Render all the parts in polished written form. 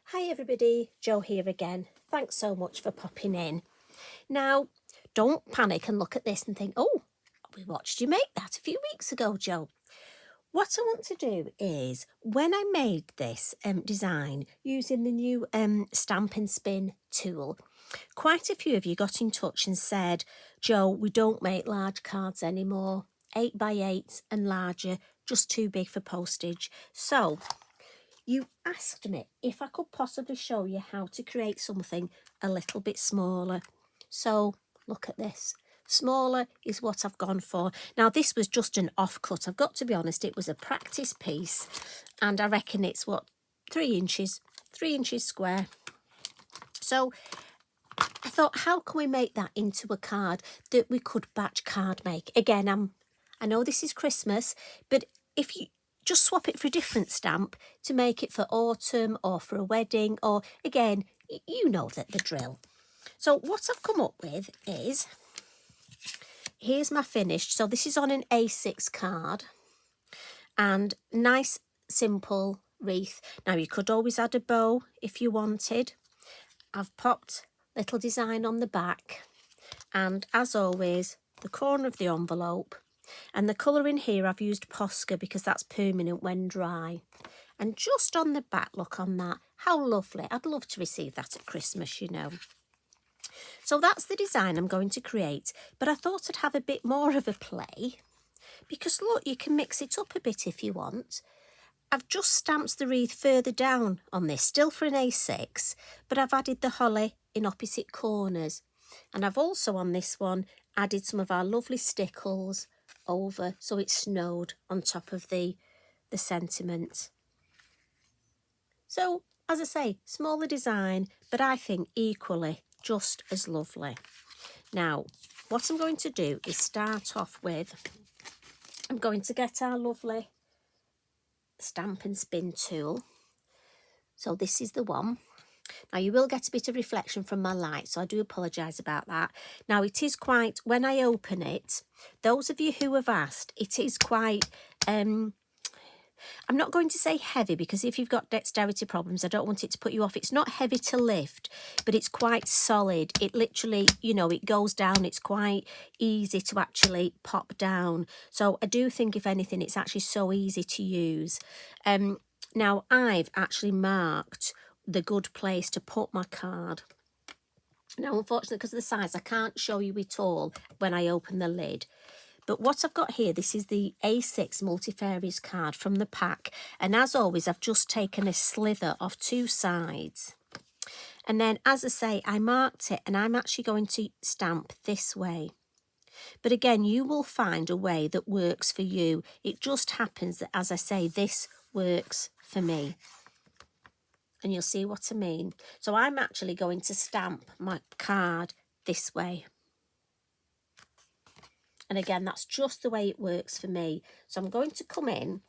Hi everybody, Jo here again. Thanks so much for popping in. Now, don't panic and look at this and think, oh, we watched you make that a few weeks ago, Jo. What I want to do is, when I made this design using the new stamp and spin tool, quite a few of you got in touch and said, Jo, we don't make large cards anymore. 8x8 and larger, just too big for postage. So you asked me if I could possibly show you how to create something a little bit smaller. So look at this. Smaller is what I've gone for. Now this was just an offcut. I've got to be honest, it was a practice piece and I reckon it's what, 3 inches square. So I thought, how can we make that into a card that we could batch card make? Again, I know this is Christmas, but if you just swap it for a different stamp to make it for autumn or for a wedding, or again, you know that the drill. So what I've come up with is, here's my finished. So this is on an A6 card and nice simple wreath. Now you could always add a bow if you wanted. I've popped little design on the back and as always the corner of the envelope, and the colour in here I've used Posca because that's permanent when dry. And just on the back, look on that, how lovely. I'd love to receive that at Christmas, you know. So that's the design I'm going to create, but I thought I'd have a bit more of a play because look, you can mix it up a bit if you want. I've just stamped the wreath further down on this, still for an A6, but I've added the holly in opposite corners. And I've also on this one added some of our lovely Stickles over so it snowed on top of the sentiment. So, as I say, smaller design, but I think equally just as lovely. Now, what I'm going to do is start off with, I'm going to get our lovely stamp and spin tool. So this is the one. Now you will get a bit of reflection from my light, so I do apologise about that. Now it is quite, when I open it, those of you who have asked, it is quite, I'm not going to say heavy because if you've got dexterity problems, I don't want it to put you off. It's not heavy to lift, but it's quite solid. It literally, you know, it goes down. It's quite easy to actually pop down. So I do think, if anything, it's actually so easy to use. Now I've actually marked the good place to put my card. Now, unfortunately, because of the size, I can't show you it all when I open the lid. But what I've got here, this is the A6 Multifarious card from the pack. And as always, I've just taken a slither off 2 sides. And then, as I say, I marked it and I'm actually going to stamp this way. But again, you will find a way that works for you. It just happens that, as I say, this works for me. And you'll see what I mean. So I'm actually going to stamp my card this way. And again, that's just the way it works for me. So I'm going to come in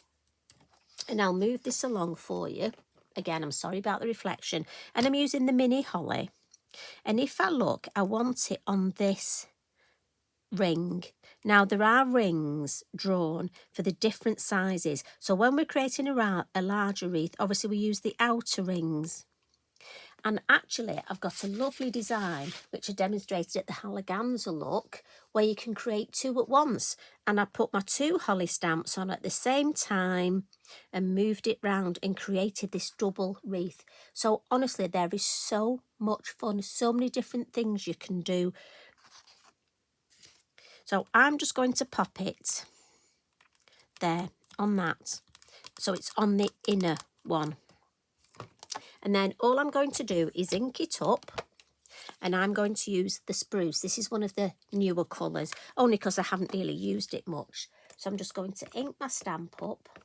and I'll move this along for you. Again, I'm sorry about the reflection. And I'm using the mini holly. And if I look, I want it on this ring. Now, there are rings drawn for the different sizes. So when we're creating a larger wreath, obviously we use the outer rings. And actually, I've got a lovely design, which I demonstrated at the Halaganza look, where you can create 2 at once. And I put my 2 holly stamps on at the same time and moved it round and created this double wreath. So honestly, there is so much fun, so many different things you can do. So I'm just going to pop it there on that. So it's on the inner one. And then all I'm going to do is ink it up, and I'm going to use the Spruce. This is one of the newer colours, only because I haven't really used it much. So I'm just going to ink my stamp up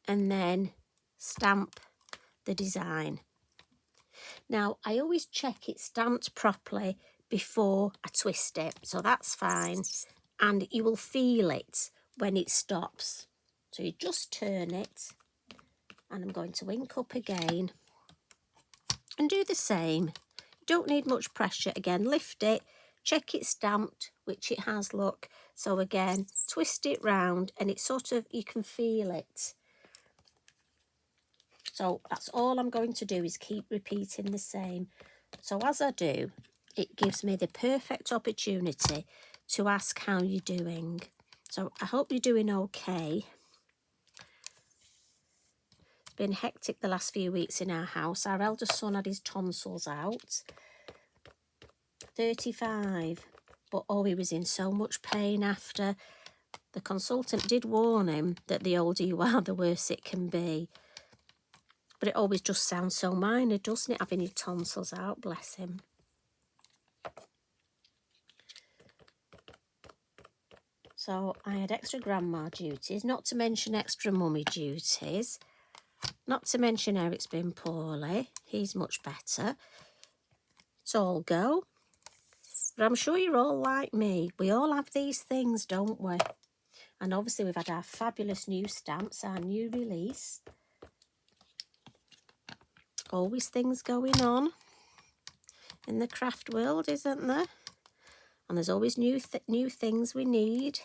and then stamp the design. Now, I always check it's stamped properly before I twist it, so that's fine. And you will feel it when it stops. So you just turn it. And I'm going to ink up again and do the same. You don't need much pressure. Again, lift it, check it's stamped, which it has, look. So again, twist it round and it's sort of, you can feel it. So that's all I'm going to do, is keep repeating the same. So as I do, it gives me the perfect opportunity to ask how you're doing. So I hope you're doing okay. It's been hectic the last few weeks in our house. Our eldest son had his tonsils out. 35. But oh, he was in so much pain after. The consultant did warn him that the older you are, the worse it can be. But it always just sounds so minor, doesn't it, having your tonsils out, bless him. So I had extra grandma duties, not to mention extra mummy duties, not to mention Eric's been poorly. He's much better. It's all go. But I'm sure you're all like me. We all have these things, don't we? And obviously we've had our fabulous new stamps, our new release. Always things going on in the craft world, isn't there? And there's always new things we need.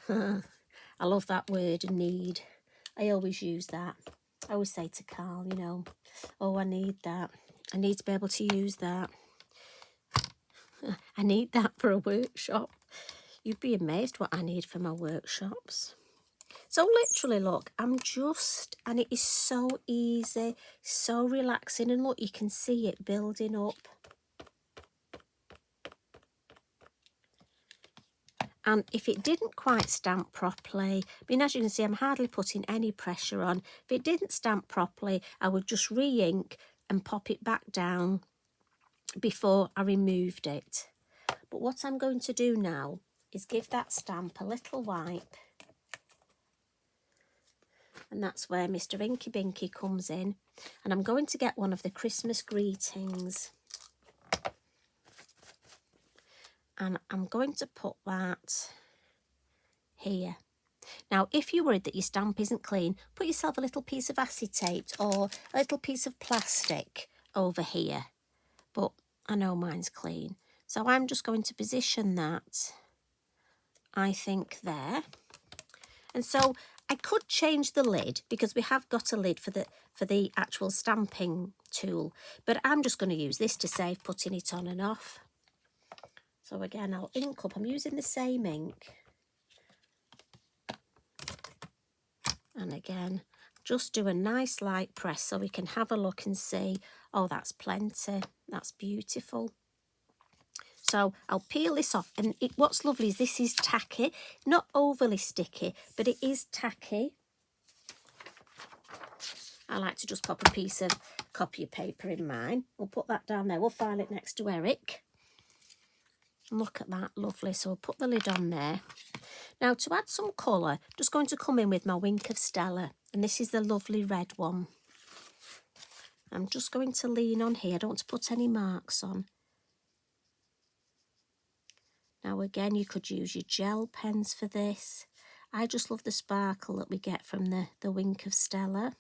I love that word, need. I always use that. I always say to Carl, you know, oh, I need that. I need to be able to use that. I need that for a workshop. You'd be amazed what I need for my workshops. So literally, look, and it is so easy, so relaxing. And look, you can see it building up. And if it didn't quite stamp properly, I mean, as you can see, I'm hardly putting any pressure on. If it didn't stamp properly, I would just re-ink and pop it back down before I removed it. But what I'm going to do now is give that stamp a little wipe. And that's where Mr. Inky Binky comes in. And I'm going to get one of the Christmas greetings. And I'm going to put that here. Now, if you're worried that your stamp isn't clean, put yourself a little piece of acetate or a little piece of plastic over here. But I know mine's clean. So I'm just going to position that, I think, there. And so I could change the lid, because we have got a lid for the actual stamping tool. But I'm just going to use this to save putting it on and off. So again, I'll ink up. I'm using the same ink. And again, just do a nice light press so we can have a look and see. Oh, that's plenty. That's beautiful. So I'll peel this off. And what's lovely is this is tacky. Not overly sticky, but it is tacky. I like to just pop a piece of copy paper in mine. We'll put that down there. We'll file it next to Eric. Look at that, lovely. So we'll put the lid on there. Now, to add some colour, I'm just going to come in with my Wink of Stella. And this is the lovely red one. I'm just going to lean on here. I don't want to put any marks on. Now, again, you could use your gel pens for this. I just love the sparkle that we get from the Wink of Stella.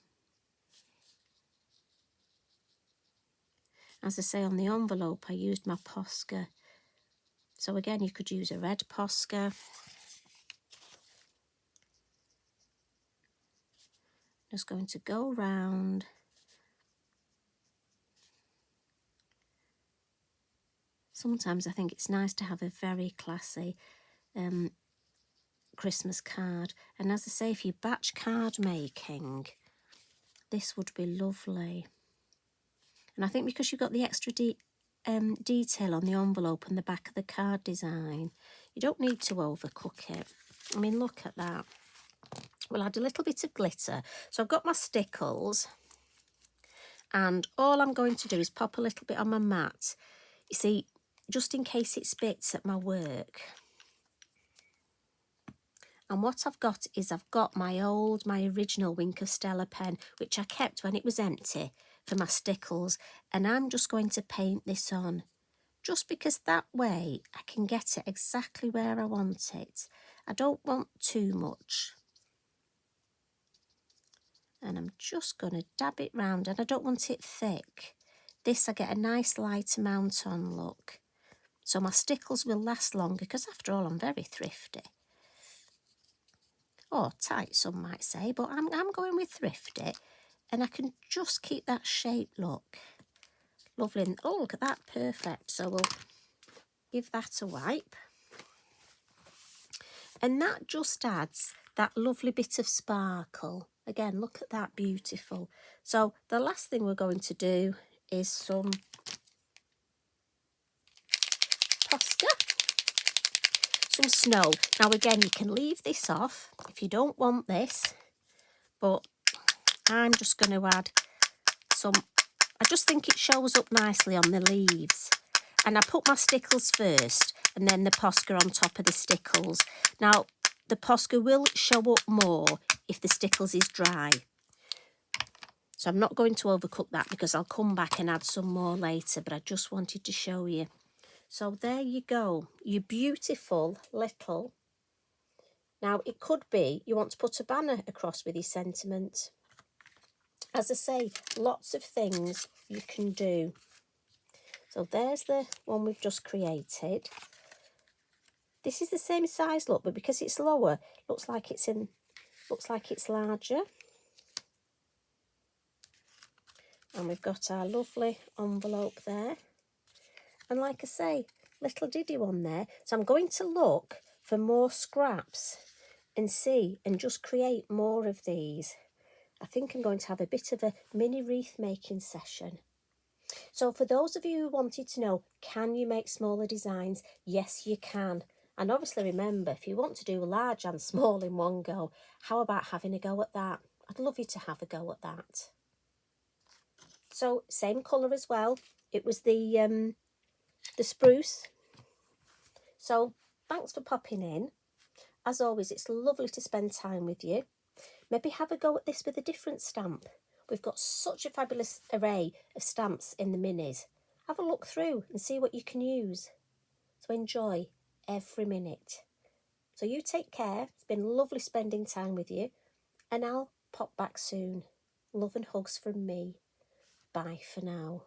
As I say, on the envelope, I used my Posca. So again, you could use a red Posca. Just going to go round. Sometimes I think it's nice to have a very classy Christmas card. And as I say, if you batch card making, this would be lovely. And I think because you've got the extra detail on the envelope and the back of the card design, you don't need to overcook it. I mean, look at that. We'll add a little bit of glitter. So I've got my Stickles, and all I'm going to do is pop a little bit on my mat. You see, just in case it spits at my work. And what I've got is I've got my original Wink of Stella pen, which I kept when it was empty for my Stickles. And I'm just going to paint this on, just because that way I can get it exactly where I want it. I don't want too much. And I'm just going to dab it round, and I don't want it thick. This I get a nice light amount on, look. So my Stickles will last longer, because after all, I'm very thrifty. Or tight, some might say, but I'm going with thrifty. and I can just keep that shape, look. Lovely. And, oh, look at that, perfect. So we'll give that a wipe. And that just adds that lovely bit of sparkle. Again, look at that, beautiful. So the last thing we're going to do is some Posca, some snow. Now again, you can leave this off if you don't want this, but I'm just going to add some. I just think it shows up nicely on the leaves. And I put my Stickles first and then the Posca on top of the Stickles. Now, the Posca will show up more if the Stickles is dry. So I'm not going to overcook that because I'll come back and add some more later, but I just wanted to show you. So there you go, you beautiful little. Now, it could be you want to put a banner across with your sentiment. As I say, lots of things you can do. So there's the one we've just created. This is the same size, look, but because it's lower, looks like it's larger. And we've got our lovely envelope there. And like I say, little diddy one there. So I'm going to look for more scraps and see and just create more of these. I think I'm going to have a bit of a mini wreath making session. So for those of you who wanted to know, can you make smaller designs? Yes, you can. And obviously remember, if you want to do large and small in one go, how about having a go at that? I'd love you to have a go at that. So same colour as well. It was the Spruce. So thanks for popping in. As always, it's lovely to spend time with you. Maybe have a go at this with a different stamp. We've got such a fabulous array of stamps in the minis. Have a look through and see what you can use. So enjoy every minute. So you take care. It's been lovely spending time with you. And I'll pop back soon. Love and hugs from me. Bye for now.